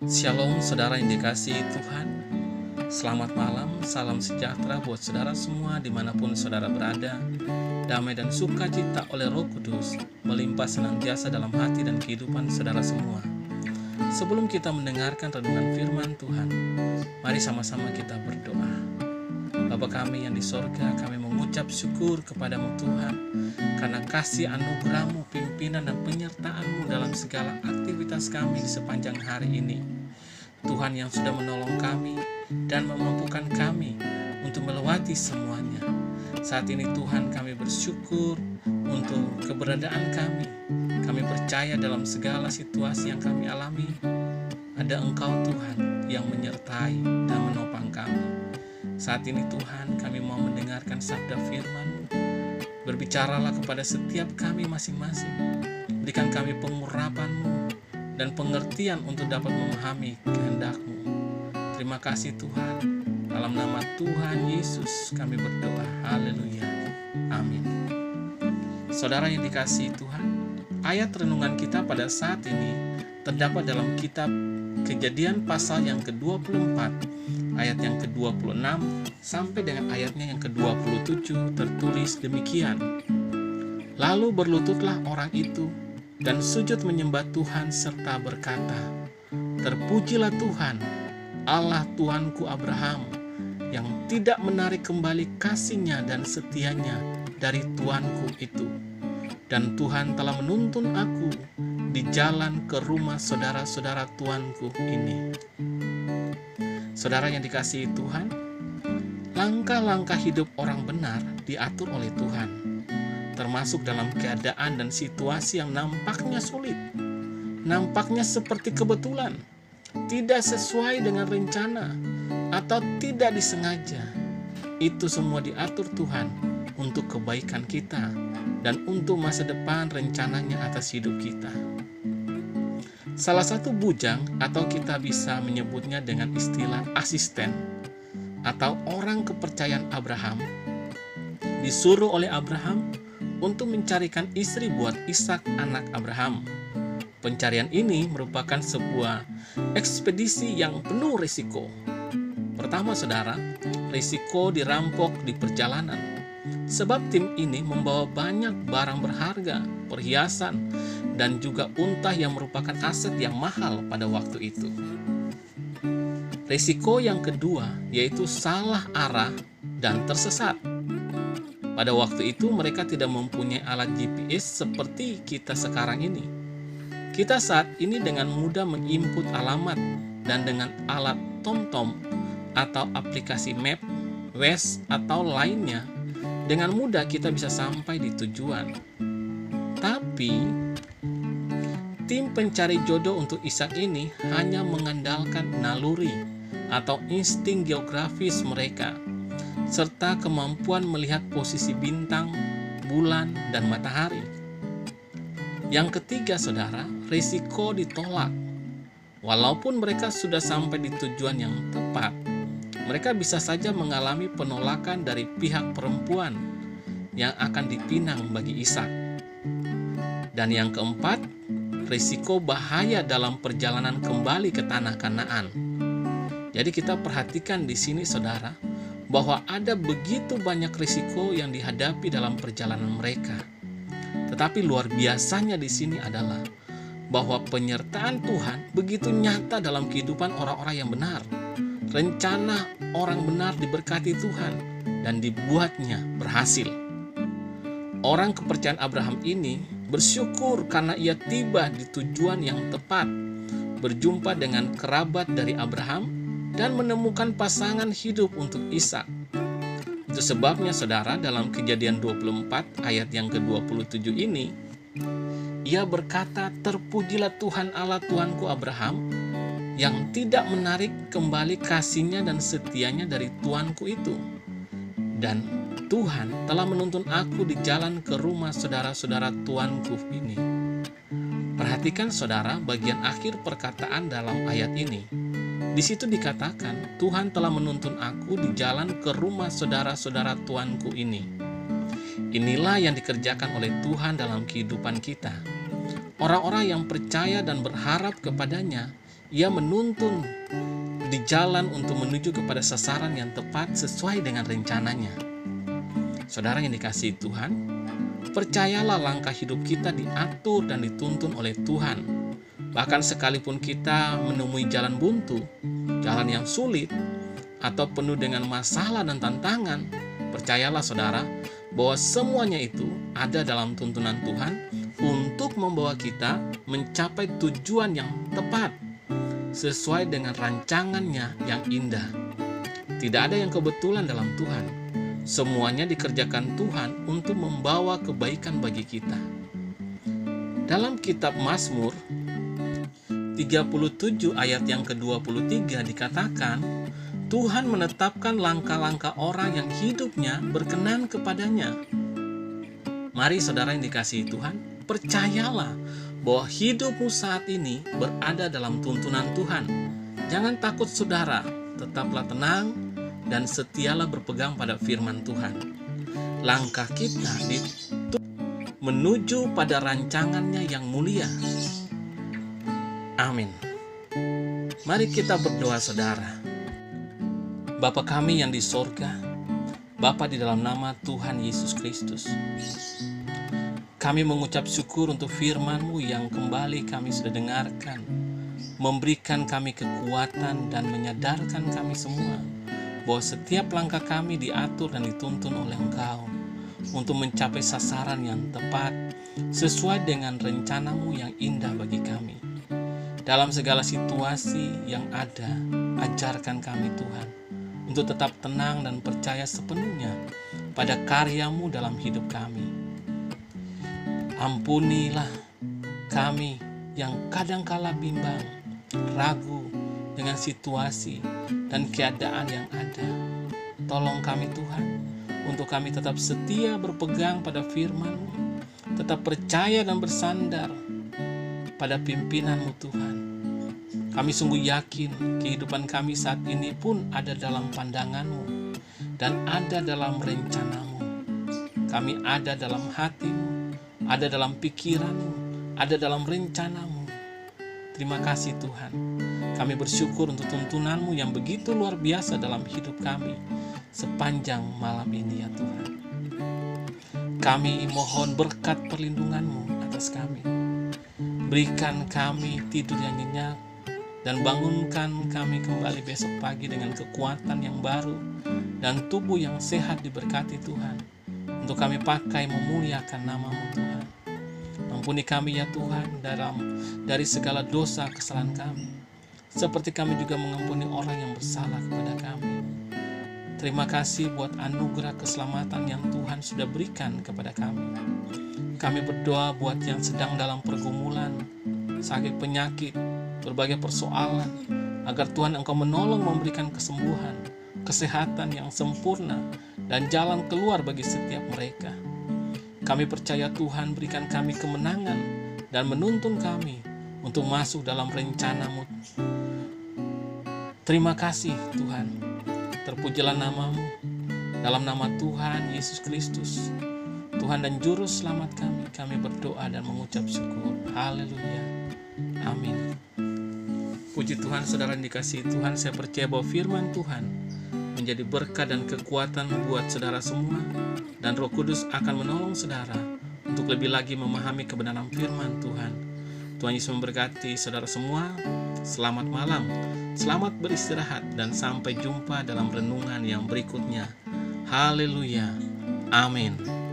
Shalom saudara yang dikasihi Tuhan. Selamat malam, salam sejahtera buat saudara semua dimanapun saudara berada. Damai dan sukacita oleh Roh Kudus melimpah senantiasa dalam hati dan kehidupan saudara semua. Sebelum kita mendengarkan renungan firman Tuhan, mari sama-sama kita berdoa. Bapa kami yang di sorga, kami mengucap syukur kepadamu Tuhan, karena kasih anugerah-Mu, pimpinan dan penyertaan-Mu dalam segala aktivitas kami di sepanjang hari ini. Tuhan yang sudah menolong kami dan memampukan kami untuk melewati semuanya. Saat ini Tuhan, kami bersyukur untuk keberadaan kami. Kami percaya dalam segala situasi yang kami alami, ada Engkau Tuhan yang menyertai dan menopang kami. Saat ini Tuhan, kami mau mendengarkan sabda firman-Mu. Berbicaralah kepada setiap kami masing-masing. Berikan kami pengurapan-Mu dan pengertian untuk dapat memahami kehendak-Mu. Terima kasih Tuhan. Dalam nama Tuhan Yesus kami berdoa. Haleluya. Amin. Saudara yang dikasihi Tuhan, ayat renungan kita pada saat ini terdapat dalam kitab Kejadian pasal yang ke-24, ayat yang ke-26 sampai dengan ayatnya yang ke-27, tertulis demikian. Lalu berlututlah orang itu dan sujud menyembah Tuhan serta berkata, "Terpujilah Tuhan, Allah Tuanku Abraham, yang tidak menarik kembali kasih-Nya dan setia-Nya dari tuanku itu. Dan Tuhan telah menuntun aku di jalan ke rumah saudara-saudara tuanku ini." Saudara yang dikasihi Tuhan, langkah-langkah hidup orang benar diatur oleh Tuhan, termasuk dalam keadaan dan situasi yang nampaknya sulit, nampaknya seperti kebetulan, tidak sesuai dengan rencana, atau tidak disengaja. Itu semua diatur Tuhan untuk kebaikan kita dan untuk masa depan rencananya atas hidup kita. Salah satu bujang, atau kita bisa menyebutnya dengan istilah asisten, atau orang kepercayaan Abraham, disuruh oleh Abraham untuk mencarikan istri buat Ishak anak Abraham. Pencarian ini merupakan sebuah ekspedisi yang penuh risiko. Pertama saudara, risiko dirampok di perjalanan. Sebab tim ini membawa banyak barang berharga, perhiasan, dan juga unta yang merupakan aset yang mahal pada waktu itu. Risiko yang kedua yaitu salah arah dan tersesat. Pada waktu itu mereka tidak mempunyai alat GPS seperti kita sekarang ini. Kita saat ini dengan mudah menginput alamat, dan dengan alat TomTom atau aplikasi map, Waze atau lainnya, dengan mudah kita bisa sampai di tujuan. Tapi tim pencari jodoh untuk Ishak ini hanya mengandalkan naluri atau insting geografis mereka, serta kemampuan melihat posisi bintang, bulan, dan matahari. Yang ketiga saudara, risiko ditolak. Walaupun mereka sudah sampai di tujuan yang tepat, mereka bisa saja mengalami penolakan dari pihak perempuan yang akan dipinang bagi Ishak. Dan yang keempat, risiko bahaya dalam perjalanan kembali ke tanah Kanaan. Jadi kita perhatikan di sini saudara, bahwa ada begitu banyak risiko yang dihadapi dalam perjalanan mereka. Tetapi luar biasanya di sini adalah bahwa penyertaan Tuhan begitu nyata dalam kehidupan orang-orang yang benar. Rencana orang benar diberkati Tuhan dan dibuatnya berhasil. Orang kepercayaan Abraham ini bersyukur karena ia tiba di tujuan yang tepat, berjumpa dengan kerabat dari Abraham dan menemukan pasangan hidup untuk Ishak. Itu sebabnya saudara, dalam Kejadian 24 ayat yang ke-27 ini, ia berkata, "Terpujilah Tuhan Allah Tuanku Abraham, yang tidak menarik kembali kasih-Nya dan setia-Nya dari tuanku itu. Dan Tuhan telah menuntun aku di jalan ke rumah saudara-saudara tuanku ini." Perhatikan saudara bagian akhir perkataan dalam ayat ini. Di situ dikatakan, Tuhan telah menuntun aku di jalan ke rumah saudara-saudara tuanku ini. Inilah yang dikerjakan oleh Tuhan dalam kehidupan kita. Orang-orang yang percaya dan berharap kepadanya, Ia menuntun di jalan untuk menuju kepada sasaran yang tepat sesuai dengan rencananya. Saudara yang dikasihi Tuhan, percayalah langkah hidup kita diatur dan dituntun oleh Tuhan. Bahkan sekalipun kita menemui jalan buntu, jalan yang sulit, atau penuh dengan masalah dan tantangan, percayalah saudara, bahwa semuanya itu ada dalam tuntunan Tuhan untuk membawa kita mencapai tujuan yang tepat, sesuai dengan rancangannya yang indah. Tidak ada yang kebetulan dalam Tuhan. Semuanya dikerjakan Tuhan untuk membawa kebaikan bagi kita. Dalam kitab Mazmur 37 ayat yang ke-23 dikatakan, Tuhan menetapkan langkah-langkah orang yang hidupnya berkenan kepadanya. Mari saudara yang dikasihi Tuhan, percayalah bahwa hidupmu saat ini berada dalam tuntunan Tuhan. Jangan takut saudara, tetaplah tenang dan setialah berpegang pada firman Tuhan. Langkah kita menuju pada rancangannya yang mulia. Amin. Mari kita berdoa saudara. Bapa kami yang di sorga, Bapa di dalam nama Tuhan Yesus Kristus, kami mengucap syukur untuk firman-Mu yang kembali kami sudah dengarkan, memberikan kami kekuatan dan menyadarkan kami semua bahwa setiap langkah kami diatur dan dituntun oleh Engkau untuk mencapai sasaran yang tepat sesuai dengan rencana-Mu yang indah bagi kami. Dalam segala situasi yang ada, ajarkan kami Tuhan untuk tetap tenang dan percaya sepenuhnya pada karya-Mu dalam hidup kami. Ampunilah kami yang kadangkala bimbang, ragu dengan situasi dan keadaan yang ada. Tolong kami Tuhan, untuk kami tetap setia berpegang pada firman-Mu, tetap percaya dan bersandar pada pimpinan-Mu Tuhan. Kami sungguh yakin kehidupan kami saat ini pun ada dalam pandangan-Mu dan ada dalam rencana-Mu. Kami ada dalam hati-Mu, ada dalam pikiran-Mu, ada dalam rencana-Mu. Terima kasih Tuhan. Kami bersyukur untuk tuntunan-Mu yang begitu luar biasa dalam hidup kami sepanjang malam ini ya Tuhan. Kami mohon berkat perlindungan-Mu atas kami. Berikan kami tidur yang nyenyak dan bangunkan kami kembali besok pagi dengan kekuatan yang baru dan tubuh yang sehat diberkati Tuhan, untuk kami pakai memuliakan nama-Mu Tuhan. Ampuni kami ya Tuhan dari segala dosa kesalahan kami, seperti kami juga mengampuni orang yang bersalah kepada kami. Terima kasih buat anugerah keselamatan yang Tuhan sudah berikan kepada kami. Kami berdoa buat yang sedang dalam pergumulan, sakit penyakit, berbagai persoalan, agar Tuhan Engkau menolong memberikan kesembuhan, kesehatan yang sempurna, dan jalan keluar bagi setiap mereka. Kami percaya Tuhan berikan kami kemenangan dan menuntun kami untuk masuk dalam rencana-Mu. Terima kasih Tuhan, terpujilah nama-Mu, dalam nama Tuhan Yesus Kristus, Tuhan dan Juru Selamat kami berdoa dan mengucap syukur. Haleluya. Amin. Puji Tuhan, saudara yang dikasihi Tuhan, saya percaya bahwa firman Tuhan menjadi berkat dan kekuatan buat saudara semua, dan Roh Kudus akan menolong saudara untuk lebih lagi memahami kebenaran firman Tuhan. Tuhan Yesus memberkati saudara semua. Selamat malam, selamat beristirahat, dan sampai jumpa dalam renungan yang berikutnya. Haleluya. Amin.